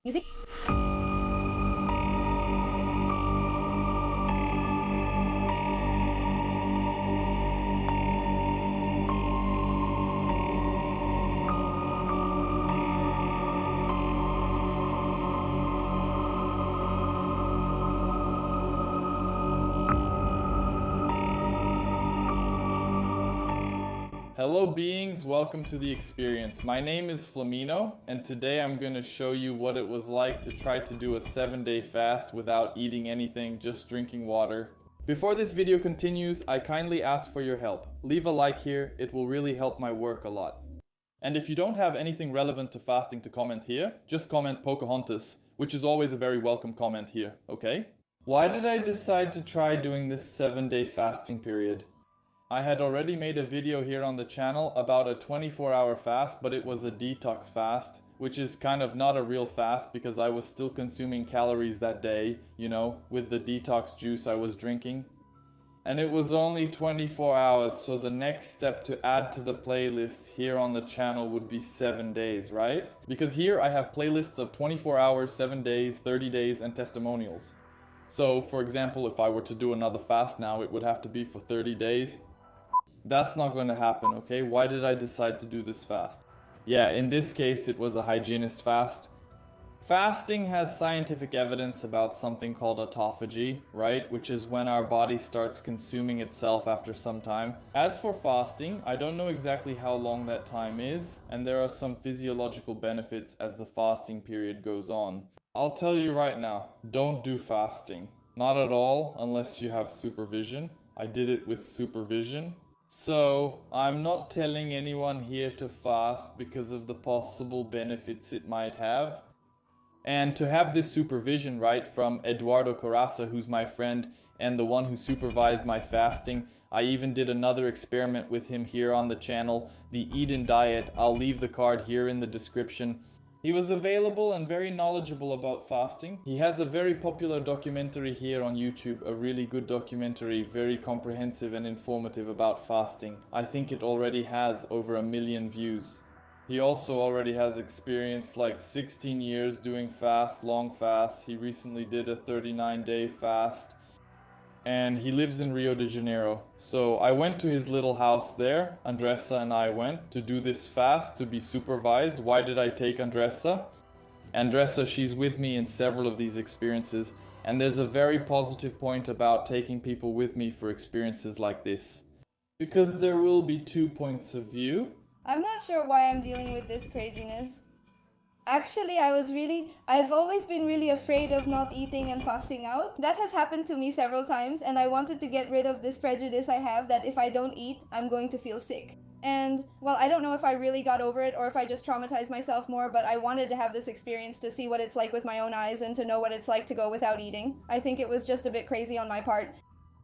Music. Hello beings, welcome to the experience. My name is Flamino, and today I'm going to show you what it was like to try to do a 7-day fast without eating anything, just drinking water. Before this video continues, I kindly ask for your help. Leave a like here, it will really help my work a lot. And if you don't have anything relevant to fasting to comment here, just comment Pocahontas, which is always a very welcome comment here, okay? Why did I decide to try doing this 7-day fasting period? I had already made a video here on the channel about a 24-hour fast, but it was a detox fast, which is kind of not a real fast because I was still consuming calories that day, you know, with the detox juice I was drinking. And it was only 24 hours, so the next step to add to the playlist here on the channel would be 7 days, right? Because here I have playlists of 24 hours, 7 days, 30 days, and testimonials. So, for example, if I were to do another fast now, it would have to be for 30 days. That's not going to happen, okay? Why did I decide to do this fast? Yeah, in this case it was a hygienist fast. Fasting has scientific evidence about something called autophagy, right? Which is when our body starts consuming itself after some time. As for fasting, I don't know exactly how long that time is, and there are some physiological benefits as the fasting period goes on. I'll tell you right now, don't do fasting. Not at all, unless you have supervision. I did it with supervision. So, I'm not telling anyone here to fast because of the possible benefits it might have. And to have this supervision, right, from Eduardo Coraza, who's my friend and the one who supervised my fasting. I even did another experiment with him here on the channel, the Eden Diet. I'll leave the card here in the description. He was available and very knowledgeable about fasting. He has a very popular documentary here on YouTube, a really good documentary, very comprehensive and informative about fasting. I think it already has over 1 million views. He also already has experience like 16 years doing fasts, long fasts. He recently did a 39-day fast. And he lives in Rio de Janeiro. So I went to his little house there. Andressa and I went to do this fast, to be supervised. Why did I take Andressa? Andressa, she's with me in several of these experiences, and there's a very positive point about taking people with me for experiences like this. Because there will be 2 points of view. I'm not sure why I'm dealing with this craziness. Actually, I've always been really afraid of not eating and passing out. That has happened to me several times, and I wanted to get rid of this prejudice I have that if I don't eat, I'm going to feel sick. And, well, I don't know if I really got over it or if I just traumatized myself more, but I wanted to have this experience to see what it's like with my own eyes and to know what it's like to go without eating. I think it was just a bit crazy on my part.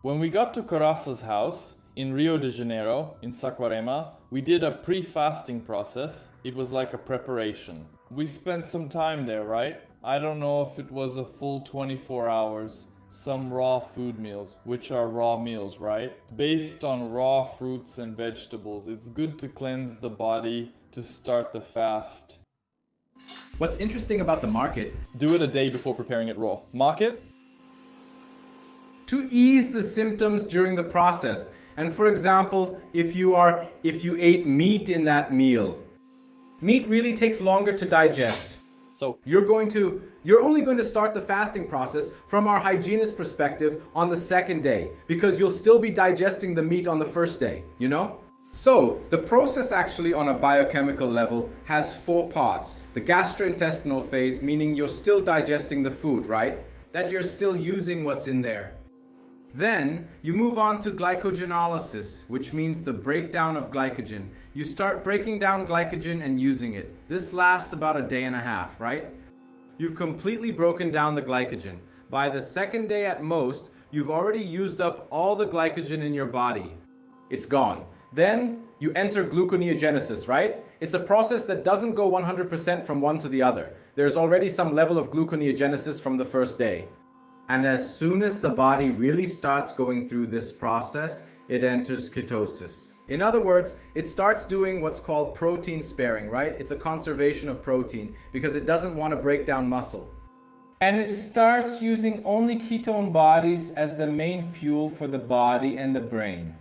When we got to Coraça's house, in Rio de Janeiro, in Saquarema, we did a pre-fasting process. It was like a preparation. We spent some time there, right? I don't know if it was a full 24 hours. Some raw food meals, which are raw meals, right? Based on raw fruits and vegetables. It's good to cleanse the body to start the fast. What's interesting about the market, Do it a day before preparing it raw. Market? to ease the symptoms during the process. And for example, if you ate meat in that meal, meat really takes longer to digest. So, You're only going to start the fasting process from our hygienist perspective on the second day, because you'll still be digesting the meat on the first day, you know? So, the process actually on a biochemical level has 4 parts. The gastrointestinal phase, meaning you're still digesting the food, right? That you're still using what's in there. Then you move on to glycogenolysis, which means the breakdown of glycogen. You start breaking down glycogen and using it. This lasts about a day and a half, right? You've completely broken down the glycogen. By the second day at most, you've already used up all the glycogen in your body. It's gone. Then you enter gluconeogenesis, right? It's a process that doesn't go 100% from one to the other. There's already some level of gluconeogenesis from the first day. And as soon as the body really starts going through this process, it enters ketosis. In other words, it starts doing what's called protein sparing, right? It's a conservation of protein because it doesn't want to break down muscle. And it starts using only ketone bodies as the main fuel for the body and the brain.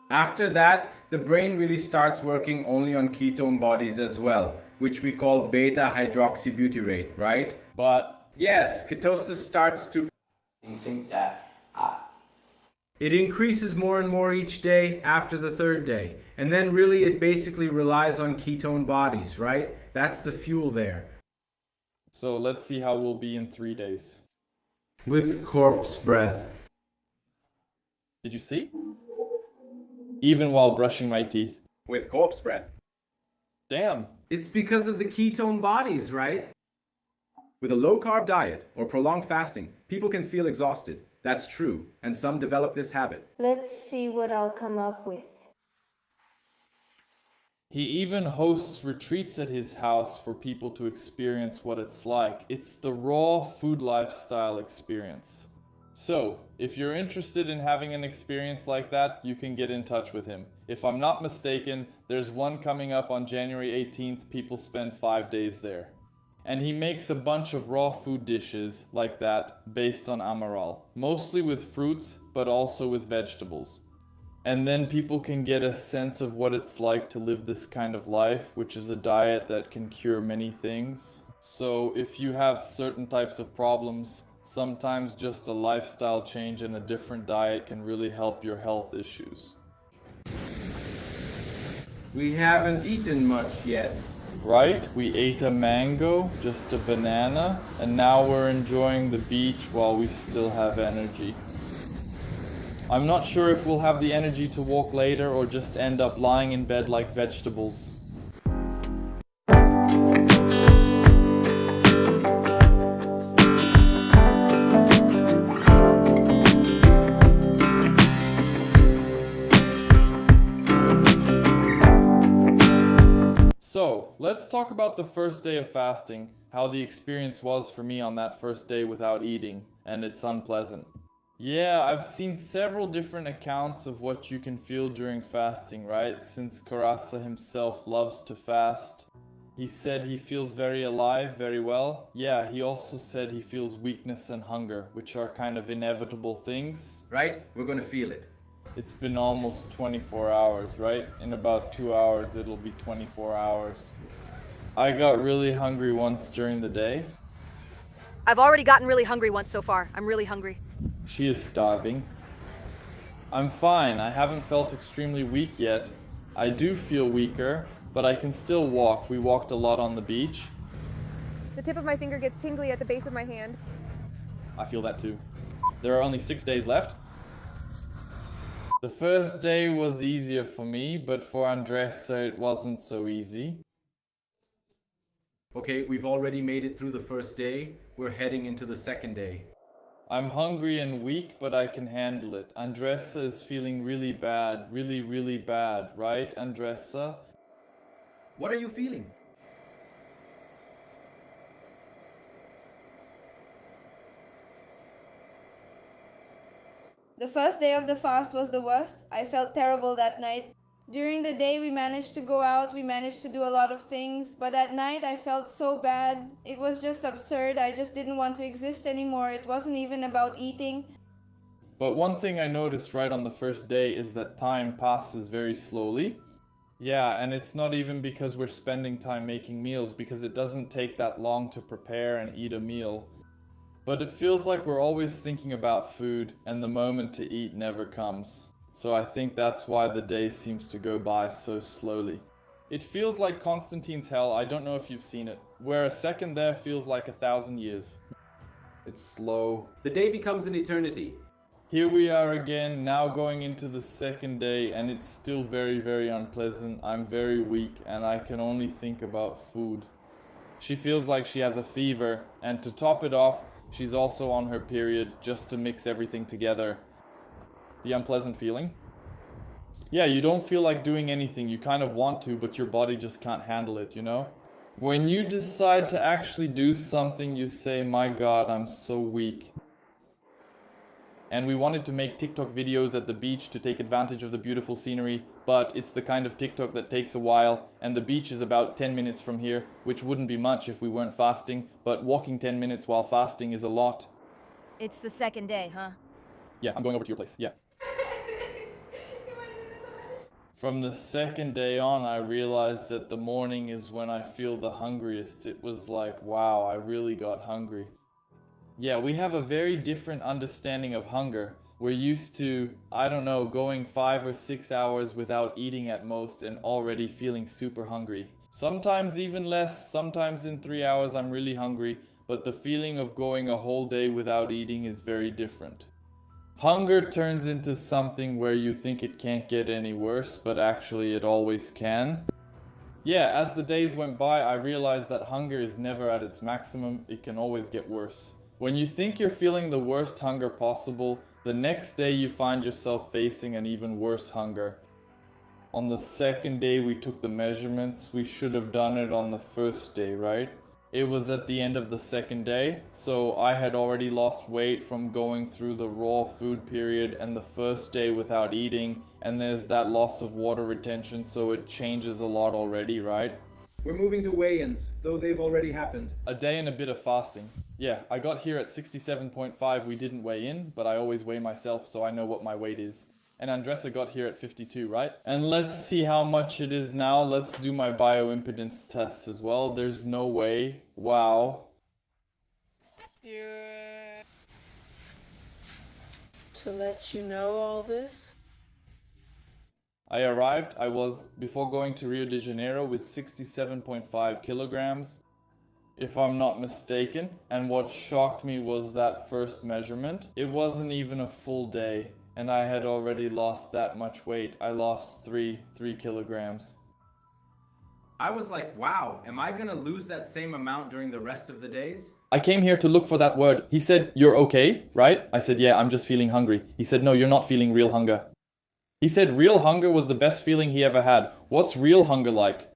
After that, the brain really starts working only on ketone bodies as well, which we call beta hydroxybutyrate, right? But Yes, ketosis starts to... It increases more and more each day after the third day. And then really it basically relies on ketone bodies, right? That's the fuel there. so let's see how we'll be in 3 days. With corpse breath. Did you see? Even while brushing my teeth. With corpse breath. Damn. It's because of the ketone bodies, right? With a low-carb diet or prolonged fasting, people can feel exhausted. That's true, and some develop this habit. Let's see what I'll come up with. He even hosts retreats at his house for people to experience what it's like. It's the raw food lifestyle experience. So, if you're interested in having an experience like that, you can get in touch with him. If I'm not mistaken, there's one coming up on January 18th. People spend 5 days there. And he makes a bunch of raw food dishes like that based on Amaral. Mostly with fruits, but also with vegetables. And then people can get a sense of what it's like to live this kind of life, which is a diet that can cure many things. So if you have certain types of problems, sometimes just a lifestyle change and a different diet can really help your health issues. We haven't eaten much yet. Right? We ate a mango, just a banana, and now we're enjoying the beach while we still have energy. I'm not sure if we'll have the energy to walk later or just end up lying in bed like vegetables. So, let's talk about the first day of fasting, how the experience was for me on that first day without eating, and it's unpleasant. Yeah, I've seen several different accounts of what you can feel during fasting, right? Since Karasa himself loves to fast. He said he feels very alive, very well. Yeah, he also said he feels weakness and hunger, which are kind of inevitable things. Right? We're gonna feel it. It's been almost 24 hours, right? In about 2 hours, it'll be 24 hours. I got really hungry once during the day. I've already gotten really hungry once so far. I'm really hungry. She is starving. I'm fine. I haven't felt extremely weak yet. I do feel weaker, but I can still walk. We walked a lot on the beach. The tip of my finger gets tingly at the base of my hand. I feel that too. There are only 6 days left. The first day was easier for me, but for Andressa it wasn't so easy. Okay, we've already made it through the first day. We're heading into the second day. I'm hungry and weak, but I can handle it. Andressa is feeling really bad, really bad, right, Andressa? What are you feeling? The first day of the fast was the worst. I felt terrible that night. During the day, we managed to go out, we managed to do a lot of things, but at night I felt so bad. It was just absurd. I just didn't want to exist anymore. It wasn't even about eating. But one thing I noticed right on the first day is that time passes very slowly. Yeah, and it's not even because we're spending time making meals, because it doesn't take that long to prepare and eat a meal. But it feels like we're always thinking about food, and the moment to eat never comes. So I think that's why the day seems to go by so slowly. It feels like Constantine's Hell. I don't know if you've seen it, where a second there feels like 1,000 years. It's slow. The day becomes an eternity. Here we are again, now going into the second day, and it's still very unpleasant. I'm very weak, and I can only think about food. She feels like she has a fever, and to top it off, she's also on her period, just to mix everything together. The unpleasant feeling? Yeah, you don't feel like doing anything. You kind of want to, but your body just can't handle it, you know? When you decide to actually do something, you say, "My God, I'm so weak." And we wanted to make TikTok videos at the beach to take advantage of the beautiful scenery, but it's the kind of TikTok that takes a while, and the beach is about 10 minutes from here, which wouldn't be much if we weren't fasting, but walking 10 minutes while fasting is a lot. It's the second day, huh? Yeah, I'm going over to your place, yeah. From the second day on, I realized that the morning is when I feel the hungriest. It was like, wow, I really got hungry. Yeah, we have a very different understanding of hunger. We're used to, I don't know, going 5 or 6 hours without eating at most and already feeling super hungry. Sometimes even less, sometimes in 3 hours I'm really hungry, but the feeling of going a whole day without eating is very different. Hunger turns into something where you think it can't get any worse, but actually it always can. Yeah, as the days went by, I realized that hunger is never at its maximum, it can always get worse. When you think you're feeling the worst hunger possible, the next day you find yourself facing an even worse hunger. On the second day we took the measurements. We should have done it on the first day, right? It was at the end of the second day, so I had already lost weight from going through the raw food period and the first day without eating, and there's that loss of water retention, so it changes a lot already, right? We're moving to weigh-ins, though they've already happened. A day and a bit of fasting. Yeah, I got here at 67.5. We didn't weigh in, but I always weigh myself so I know what my weight is. And Andressa got here at 52, right? And let's see how much it is now. Let's do my bioimpedance test as well. There's no way. Wow. To let you know all this? I arrived, before going to Rio de Janeiro, with 67.5 kilograms, if I'm not mistaken. And what shocked me was that first measurement. It wasn't even a full day, and I had already lost that much weight. I lost 3 kilograms. I was like, wow, am I gonna lose that same amount during the rest of the days? I came here to look for that word. He said, "You're okay, right?" I said, "Yeah, I'm just feeling hungry." He said, "No, you're not feeling real hunger." He said real hunger was the best feeling he ever had. What's real hunger like?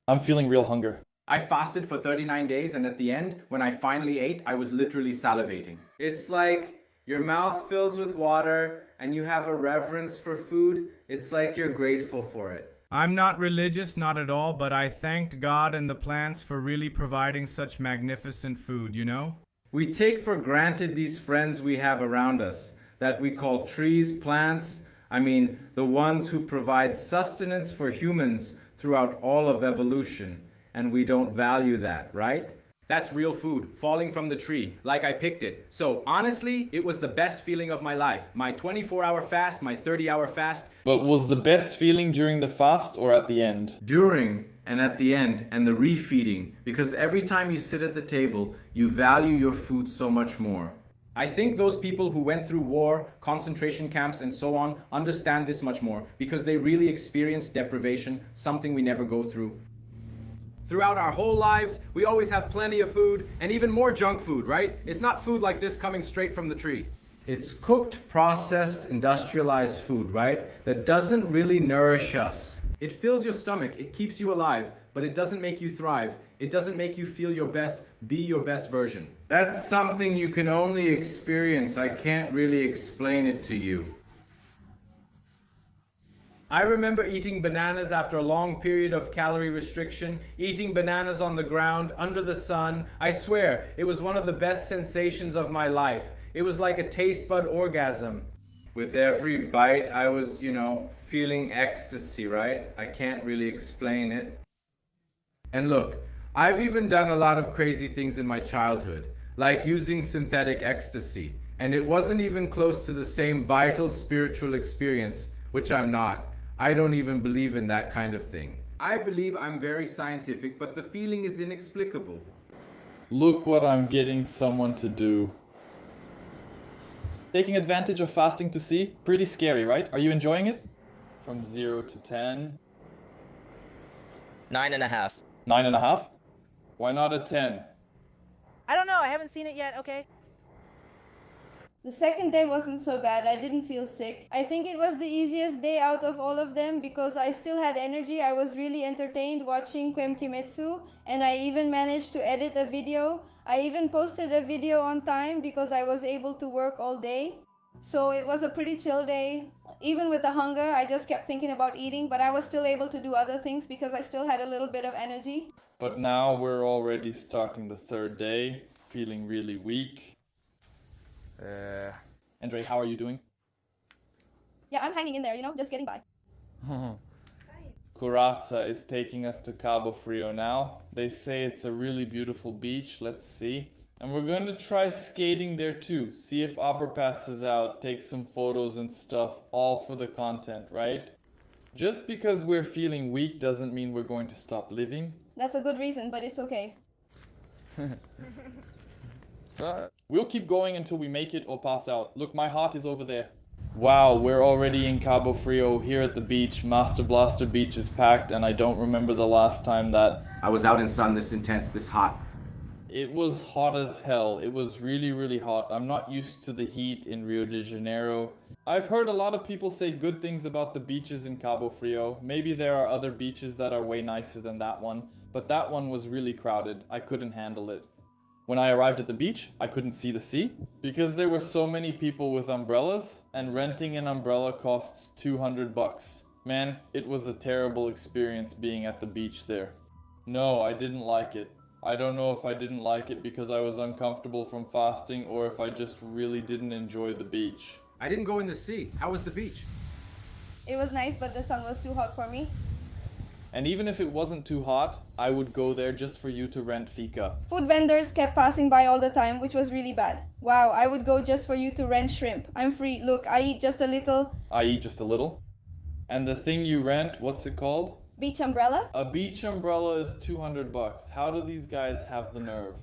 I'm feeling real hunger. I fasted for 39 days, and at the end, when I finally ate, I was literally salivating. It's like your mouth fills with water and you have a reverence for food. It's like you're grateful for it. I'm not religious, not at all, but I thanked God and the plants for really providing such magnificent food, you know? We take for granted these friends we have around us, that we call trees, plants. I mean, the ones who provide sustenance for humans throughout all of evolution. And we don't value that, right? That's real food, falling from the tree, like I picked it. So honestly, it was the best feeling of my life. My 24-hour fast, my 30-hour fast. But was the best feeling during the fast or at the end? During and at the end, and the refeeding. Because every time you sit at the table, you value your food so much more. I think those people who went through war, concentration camps, and so on understand this much more, because they really experienced deprivation, something we never go through. Throughout our whole lives, we always have plenty of food, and even more junk food, right? It's not food like this coming straight from the tree. It's cooked, processed, industrialized food, right? That doesn't really nourish us. It fills your stomach, it keeps you alive, but it doesn't make you thrive. It doesn't make you feel your best, be your best version. That's something you can only experience. I can't really explain it to you. I remember eating bananas after a long period of calorie restriction, eating bananas on the ground, under the sun. I swear, it was one of the best sensations of my life. It was like a taste bud orgasm. With every bite, I was, feeling ecstasy, right? I can't really explain it. And look, I've even done a lot of crazy things in my childhood, like using synthetic ecstasy. And it wasn't even close to the same vital spiritual experience, which I'm not. I don't even believe in that kind of thing. I believe I'm very scientific, but the feeling is inexplicable. Look what I'm getting someone to do. Taking advantage of fasting to see? Pretty scary, right? Are you enjoying it? From 0 to 10. 9.5. 9.5? Why not a 10? I don't know. I haven't seen it yet. Okay. The second day wasn't so bad. I didn't feel sick. I think it was the easiest day out of all of them because I still had energy. I was really entertained watching Quem Kimetsu, and I even managed to edit a video. I even posted a video on time because I was able to work all day. So it was a pretty chill day. Even with the hunger, I just kept thinking about eating, but I was still able to do other things because I still had a little bit of energy. But now we're already starting the third day, feeling really weak. Andre, how are you doing? Yeah, I'm hanging in there, just getting by. Corazza is taking us to Cabo Frio now. They say it's a really beautiful beach. Let's see. And we're going to try skating there too. See if Opera passes out, take some photos and stuff, all for the content, right? Just because we're feeling weak doesn't mean we're going to stop living. That's a good reason, but it's okay. We'll keep going until we make it or pass out. Look, my heart is over there. Wow, we're already in Cabo Frio here at the beach. Master Blaster Beach is packed and I don't remember the last time that I was out in sun this intense, this hot. it was hot as hell. It was really, really hot. I'm not used to the heat in Rio de Janeiro. I've heard a lot of people say good things about the beaches in Cabo Frio. Maybe there are other beaches that are way nicer than that one, but that one was really crowded. I couldn't handle it. When I arrived at the beach, I couldn't see the sea because there were so many people with umbrellas, and renting an umbrella costs $200. Man, it was a terrible experience being at the beach there. No, I didn't like it. I don't know if I didn't like it because I was uncomfortable from fasting or if I just really didn't enjoy the beach. I didn't go in the sea. How was the beach? It was nice, but the sun was too hot for me. And even if it wasn't too hot, I would go there just for you to rent fika. Food vendors kept passing by all the time, which was really bad. Wow, I would go just for you to rent shrimp. I'm free. Look, I eat just a little. I eat just a little. And the thing you rent, what's it called? Beach umbrella? A beach umbrella is $200. How do these guys have the nerve?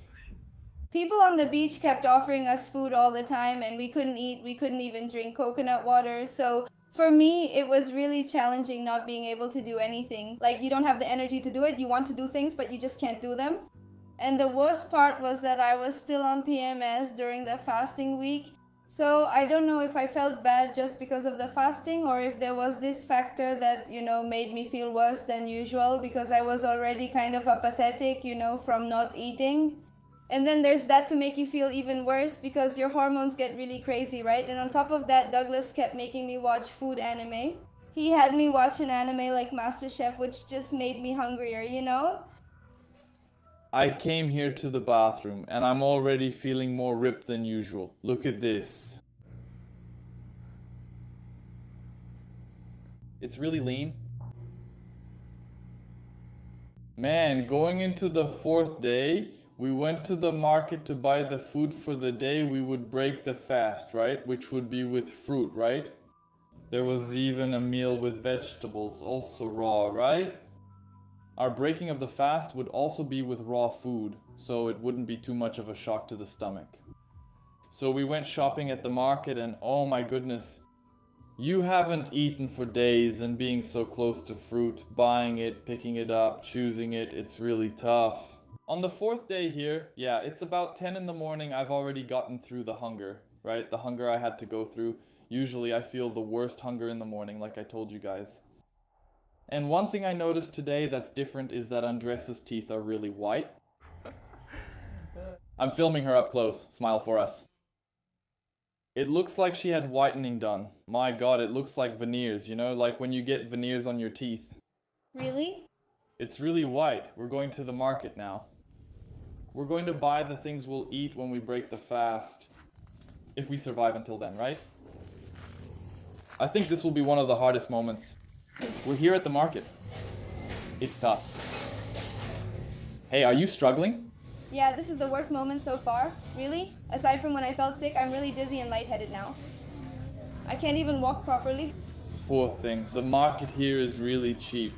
People on the beach kept offering us food all the time, and we couldn't eat. We couldn't even drink coconut water. So for me, it was really challenging not being able to do anything. Like, you don't have the energy to do it. You want to do things, but you just can't do them. And the worst part was that I was still on PMS during the fasting week. So I don't know if I felt bad just because of the fasting or if there was this factor that, made me feel worse than usual because I was already kind of apathetic, from not eating. And then there's that to make you feel even worse because your hormones get really crazy, right? And on top of that, Douglas kept making me watch food anime. He had me watch an anime like MasterChef, which just made me hungrier, I came here to the bathroom and I'm already feeling more ripped than usual. Look at this. It's really lean. Man, going into the fourth day, we went to the market to buy the food for the day we would break the fast, right? Which would be with fruit, right? There was even a meal with vegetables, also raw, right? Our breaking of the fast would also be with raw food, so it wouldn't be too much of a shock to the stomach. So we went shopping at the market and oh my goodness, you haven't eaten for days and being so close to fruit, buying it, picking it up, choosing it, it's really tough. On the fourth day here, yeah, it's about 10 in the morning, I've already gotten through the hunger, right? The hunger I had to go through. Usually I feel the worst hunger in the morning, like I told you guys. And one thing I noticed today that's different is that Andressa's teeth are really white. I'm filming her up close. Smile for us. It looks like she had whitening done. My god, it looks like veneers, like when you get veneers on your teeth. Really? It's really white. We're going to the market now. We're going to buy the things we'll eat when we break the fast. If we survive until then, right? I think this will be one of the hardest moments. We're here at the market. It's tough. Hey, are you struggling? Yeah, this is the worst moment so far. Really? Aside from when I felt sick, I'm really dizzy and lightheaded now. I can't even walk properly. Poor thing. The market here is really cheap.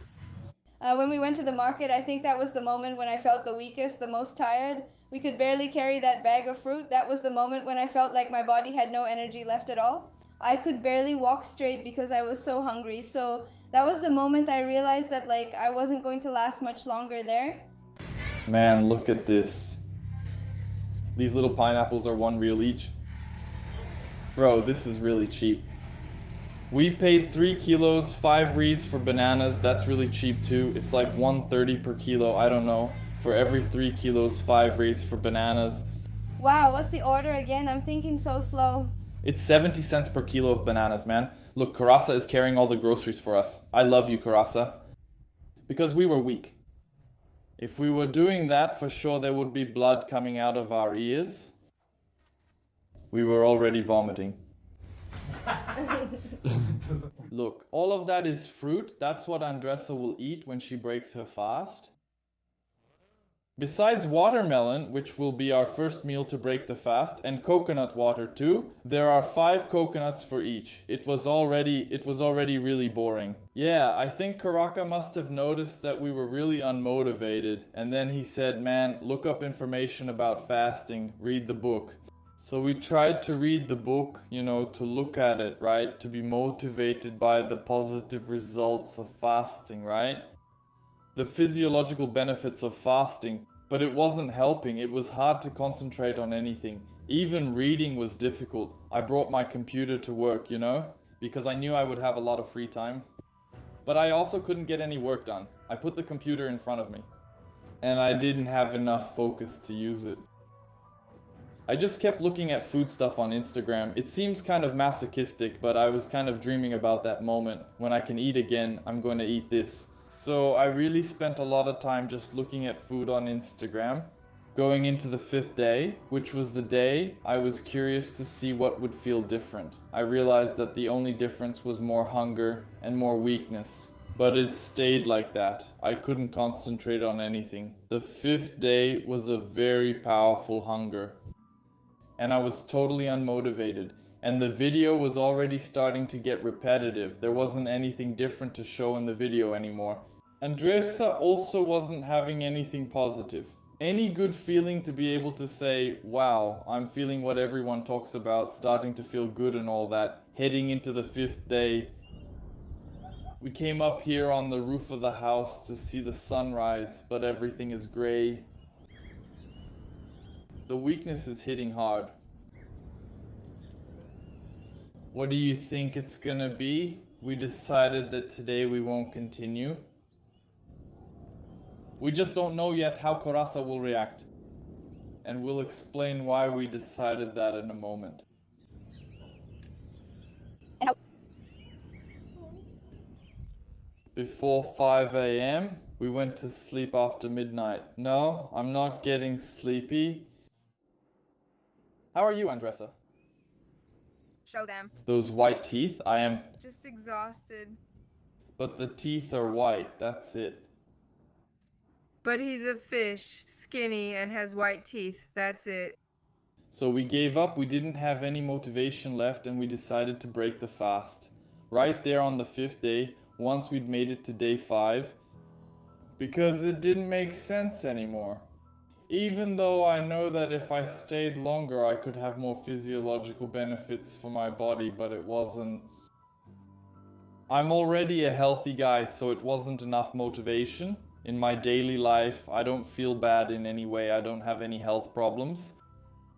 When we went to the market, I think that was the moment when I felt the weakest, the most tired. We could barely carry that bag of fruit. That was the moment when I felt like my body had no energy left at all. I could barely walk straight because I was so hungry. So that was the moment I realized that I wasn't going to last much longer there. Man, look at this. These little pineapples are $1 each. Bro, this is really cheap. We paid 3 kilos, 5 reais for bananas. That's really cheap too. It's like $1.30 per kilo, I don't know. For every 3 kilos, 5 reais for bananas. Wow, what's the order again? I'm thinking so slow. It's 70 cents per kilo of bananas, man. Look, Karasa is carrying all the groceries for us. I love you, Karasa. Because we were weak. If we were doing that, for sure there would be blood coming out of our ears. We were already vomiting. Look, all of that is fruit. That's what Andressa will eat when she breaks her fast. Besides watermelon, which will be our first meal to break the fast, and coconut water too, there are 5 coconuts for each. It was already really boring. Yeah, I think Karaka must have noticed that we were really unmotivated, and then he said, man, look up information about fasting, read the book. So we tried to read the book, to look at it, right? To be motivated by the positive results of fasting, right? The physiological benefits of fasting, but it wasn't helping. It was hard to concentrate on anything. Even reading was difficult. I brought my computer to work, because I knew I would have a lot of free time. But I also couldn't get any work done. I put the computer in front of me, and I didn't have enough focus to use it. I just kept looking at food stuff on Instagram. It seems kind of masochistic, but I was kind of dreaming about that moment. When I can eat again, I'm going to eat this. So I really spent a lot of time just looking at food on Instagram. Going into the 5th day, which was the day I was curious to see what would feel different. I realized that the only difference was more hunger and more weakness. But it stayed like that. I couldn't concentrate on anything. The 5th day was a very powerful hunger. And I was totally unmotivated. And the video was already starting to get repetitive. There wasn't anything different to show in the video anymore. Andressa also wasn't having anything positive. Any good feeling to be able to say, wow, I'm feeling what everyone talks about, starting to feel good and all that, heading into the 5th day. We came up here on the roof of the house to see the sunrise, but everything is gray. The weakness is hitting hard. What do you think it's gonna be? We decided that today we won't continue. We just don't know yet how Karasa will react. And we'll explain why we decided that in a moment. Before 5 a.m., we went to sleep after midnight. No, I'm not getting sleepy. How are you, Andressa? Show them. Those white teeth, I am... Just exhausted. But the teeth are white, that's it. But he's a fish, skinny, and has white teeth. That's it. So we gave up, we didn't have any motivation left, and we decided to break the fast. Right there on the 5th day, once we'd made it to day 5. Because it didn't make sense anymore. Even though I know that if I stayed longer I could have more physiological benefits for my body, but it wasn't. I'm already a healthy guy, so it wasn't enough motivation. In my daily life, I don't feel bad in any way, I don't have any health problems.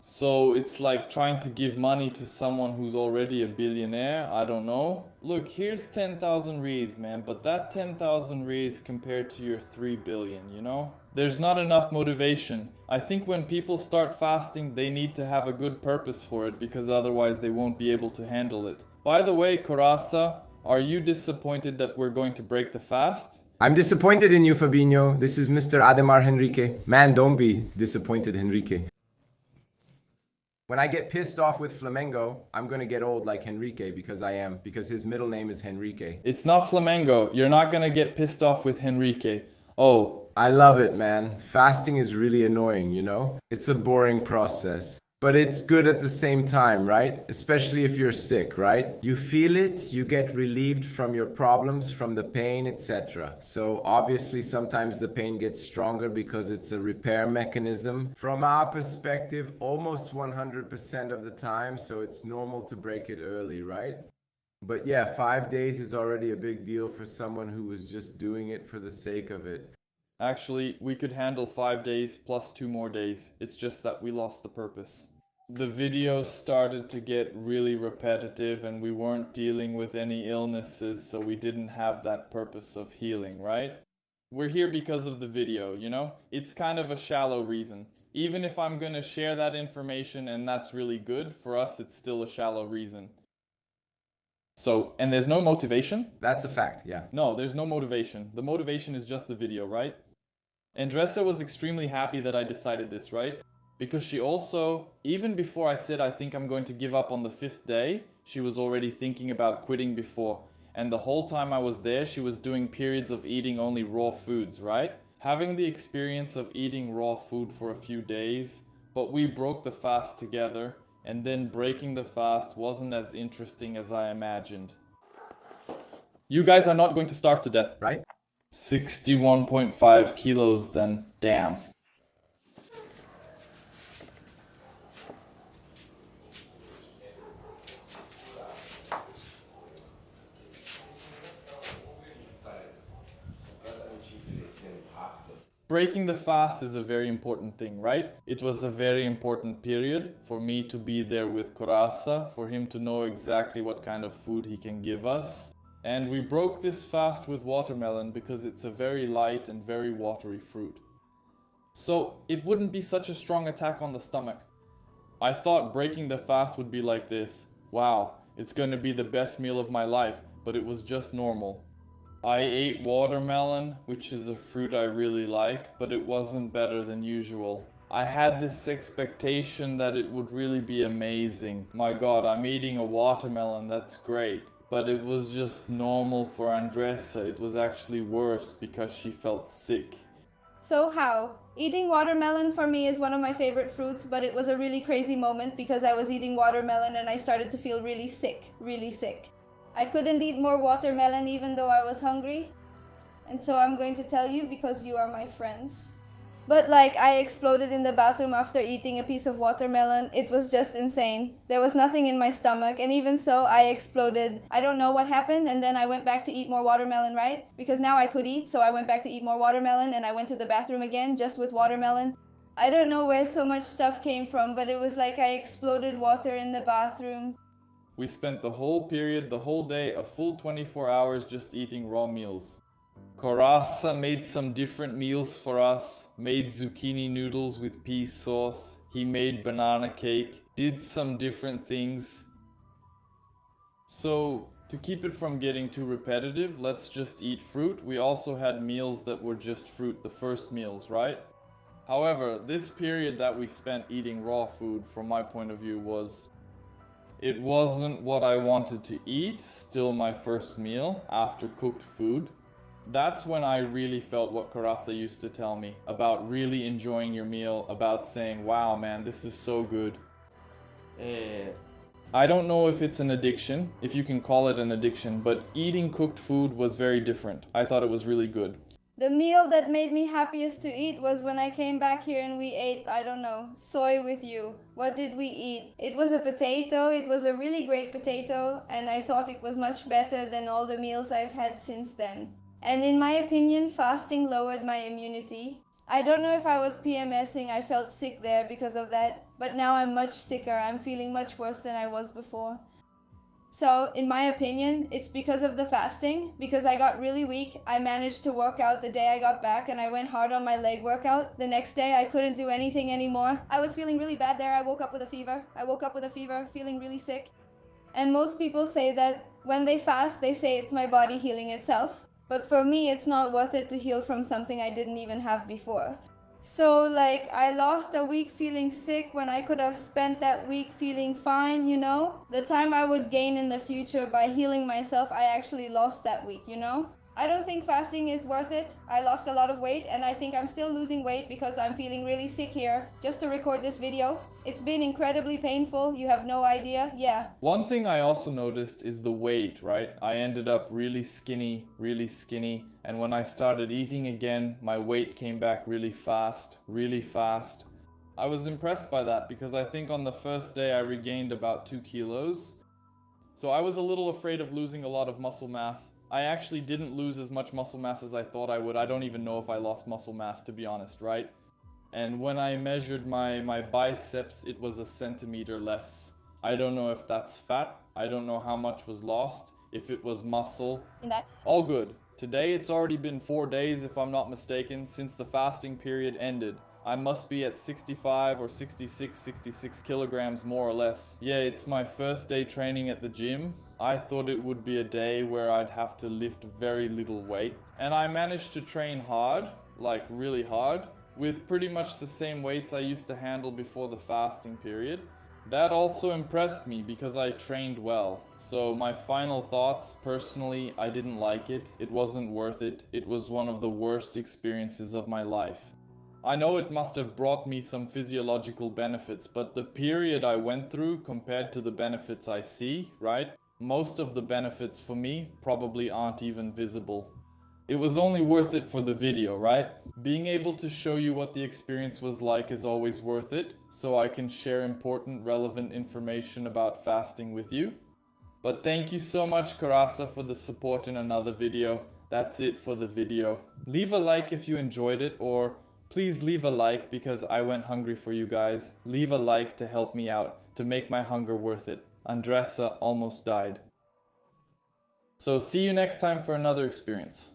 So it's like trying to give money to someone who's already a billionaire, I don't know. Look, here's 10,000 reais, man, but that 10,000 reais compared to your 3 billion, There's not enough motivation. I think when people start fasting, they need to have a good purpose for it, because otherwise they won't be able to handle it. By the way, Karasa, are you disappointed that we're going to break the fast? I'm disappointed in you, Fabinho. This is Mr. Ademar Henrique. Man, don't be disappointed, Henrique. When I get pissed off with Flamengo, I'm gonna get old like Henrique, because his middle name is Henrique. It's not Flamengo. You're not gonna get pissed off with Henrique. Oh. I love it, man. Fasting is really annoying, It's a boring process. But it's good at the same time, right? Especially if you're sick, right? You feel it, you get relieved from your problems, from the pain, etc. So obviously sometimes the pain gets stronger because it's a repair mechanism. From our perspective, almost 100% of the time, so it's normal to break it early, right? But yeah, 5 days is already a big deal for someone who was just doing it for the sake of it. Actually, we could handle 5 days plus 2 more days. It's just that we lost the purpose. The video started to get really repetitive and we weren't dealing with any illnesses, so we didn't have that purpose of healing, right? We're here because of the video, It's kind of a shallow reason. Even if I'm gonna share that information and that's really good, for us it's still a shallow reason. So, and there's no motivation? That's a fact, yeah. No, there's no motivation. The motivation is just the video, right? Andressa was extremely happy that I decided this, right? Because she also, even before I said I think I'm going to give up on the 5th day, she was already thinking about quitting before. And the whole time I was there, she was doing periods of eating only raw foods, right? Having the experience of eating raw food for a few days, but we broke the fast together, and then breaking the fast wasn't as interesting as I imagined. You guys are not going to starve to death. Right? 61.5 kilos then, damn. Breaking the fast is a very important thing, right? It was a very important period for me to be there with Corazza, for him to know exactly what kind of food he can give us. And we broke this fast with watermelon because it's a very light and very watery fruit. So it wouldn't be such a strong attack on the stomach. I thought breaking the fast would be like this. Wow, it's gonna be the best meal of my life, but it was just normal. I ate watermelon, which is a fruit I really like, but it wasn't better than usual. I had this expectation that it would really be amazing. My God, I'm eating a watermelon, that's great. But it was just normal for Andressa. It was actually worse because she felt sick. So how? Eating watermelon for me is one of my favorite fruits, but it was a really crazy moment because I was eating watermelon and I started to feel really sick, really sick. I couldn't eat more watermelon even though I was hungry. And so I'm going to tell you because you are my friends. But like, I exploded in the bathroom after eating a piece of watermelon. It was just insane. There was nothing in my stomach, and even so, I exploded. I don't know what happened, and then I went back to eat more watermelon, right? Because now I could eat, so I went back to eat more watermelon, and I went to the bathroom again, just with watermelon. I don't know where so much stuff came from, but it was like I exploded water in the bathroom. We spent the whole period, the whole day, a full 24 hours just eating raw meals. Corazza made some different meals for us, made zucchini noodles with pea sauce, he made banana cake, did some different things. So, to keep it from getting too repetitive, let's just eat fruit. We also had meals that were just fruit, the first meals, right? However, this period that we spent eating raw food, from my point of view, it wasn't what I wanted to eat, still my first meal after cooked food. That's when I really felt what Corazza used to tell me about really enjoying your meal, about saying, wow man, this is so good. I don't know if it's an addiction, if you can call it an addiction, but eating cooked food was very different. I thought it was really good. The meal that made me happiest to eat was when I came back here and we ate, I don't know, soy with you. What did we eat? It was a potato, it was a really great potato, and I thought it was much better than all the meals I've had since then. And in my opinion, fasting lowered my immunity. I don't know if I was PMSing, I felt sick there because of that, but now I'm much sicker, I'm feeling much worse than I was before. So, in my opinion, it's because of the fasting, because I got really weak. I managed to work out the day I got back and I went hard on my leg workout. The next day I couldn't do anything anymore. I was feeling really bad there. I woke up with a fever, feeling really sick. And most people say that when they fast, they say it's my body healing itself. But for me, it's not worth it to heal from something I didn't even have before. So, like, I lost a week feeling sick when I could have spent that week feeling fine, you know? The time I would gain in the future by healing myself, I actually lost that week, you know? I don't think fasting is worth it. I lost a lot of weight, and I think I'm still losing weight because I'm feeling really sick here, just to record this video. It's been incredibly painful, you have no idea, yeah. One thing I also noticed is the weight, right? I ended up really skinny, and when I started eating again, my weight came back really fast. I was impressed by that because I think on the first day I regained about 2 kilos. So I was a little afraid of losing a lot of muscle mass. I actually didn't lose as much muscle mass as I thought I would. I don't even know if I lost muscle mass, to be honest, right? And when I measured my biceps, it was 1 centimeter less. I don't know if that's fat. I don't know how much was lost. If it was muscle. All good. Today it's already been 4 days, if I'm not mistaken, since the fasting period ended. I must be at 65 or 66 kilograms more or less. Yeah, it's my first day training at the gym. I thought it would be a day where I'd have to lift very little weight. And I managed to train hard, like really hard, with pretty much the same weights I used to handle before the fasting period. That also impressed me because I trained well. So my final thoughts, personally, I didn't like it. It wasn't worth it. It was one of the worst experiences of my life. I know it must have brought me some physiological benefits, but the period I went through compared to the benefits I see, right? Most of the benefits for me probably aren't even visible. It was only worth it for the video, right? Being able to show you what the experience was like is always worth it, so I can share important, relevant information about fasting with you. But thank you so much, Karasa, for the support in another video. That's it for the video. Leave a like if you enjoyed it, or please leave a like because I went hungry for you guys. Leave a like to help me out, to make my hunger worth it. Andressa almost died. So see you next time for another experience.